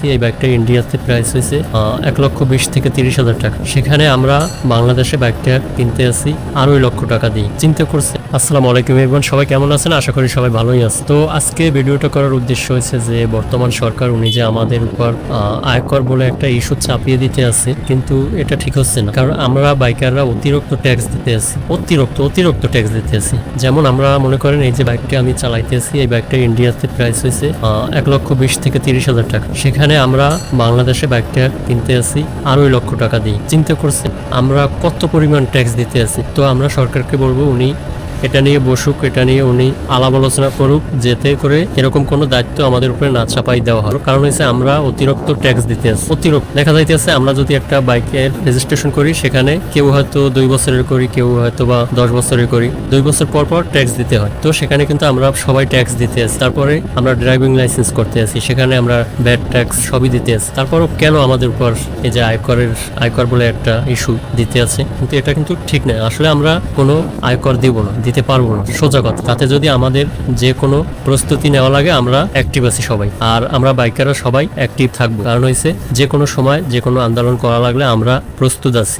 চালাইতেছি। এই বাইকটা ইন্ডিয়াতে প্রাইস হয়েছে 1,20,000 থেকে 30,000 টাকা। সেখানে আমরা বাংলাদেশে বাইকটা কিনতে আসি 2.5 টাকা দিয়ে। চিন্তা করছে। আসসালামু আলাইকুম এভরিওয়ান, সবাই কেমন আছেন? আশা করি সবাই ভালোই আছে। তো আজকে ভিডিওটা করার উদ্দেশ্য হয়েছে যে বর্তমান সরকার উনি যে আমাদের উপর আয়কর বলে একটা ইস্যু চাপিয়ে দিতে আছে, কিন্তু এটা ঠিক হচ্ছে না। কারণ আমরা বাইকাররা অতিরিক্ত ট্যাক্স দিতে আছি, অতিরিক্ত ট্যাক্স দিতে আছি। যেমন আমরা মনে করেন এই যে বাইকটা আমি চালাইতেছি, এই বাইকটা ইন্ডিয়াতে প্রাইস হয়েছে 1,20,000 থেকে 30,000 টাকা। সেখানে আমরা বাংলাদেশে বাইকটা কিনতে আসি 2.5 টাকা দিয়ে। চিন্তা করছেন আমরা কত পরিমাণ ট্যাক্স দিতে আছি। তো আমরা সরকারকে বলবো উনি এটা নিয়ে বসুক, এটা নিয়ে উনি আলাপ আলোচনা করুক, যেতে করে এরকম কোনো দায়িত্ব আমাদের উপরে না চাপাই দেওয়া হয়। কারণ হচ্ছে আমরা অতিরিক্ত ট্যাক্স দিতে আছি। অতিরিক্ত দেখা যাইতেছে আমরা যদি একটা বাইকের রেজিস্ট্রেশন করি, সেখানে কেউ হয়তো 2 বছরের করি, কেউ হয়তো বা 10 বছরের করি, 2 বছর পর পর ট্যাক্স দিতে হয়। তো সেখানে কিন্তু আমরা সবাই ট্যাক্স দিতে আছি। তারপরে আমরা ড্রাইভিং লাইসেন্স করতে আছি, সেখানে আমরা ভ্যাট ট্যাক্স সবই দিতে আছি। তারপরও কেন আমাদের উপর এই যে আয়কর বলে একটা ইস্যু দিতে আছে? কিন্তু এটা কিন্তু ঠিক নয়। আসলে আমরা কোনো আয়কর দিব না, দিতে পারবো না, সোজা কথা। তাতে যদি আমাদের যে কোনো প্রস্তুতি নেওয়া লাগে, আমরা অ্যাক্টিভ আছি সবাই, আর আমরা বাইকাররা সবাই অ্যাক্টিভ থাকবো। কারণ হয়েছে যে কোনো সময় যে কোনো আন্দোলন করা লাগলে আমরা প্রস্তুত আছি।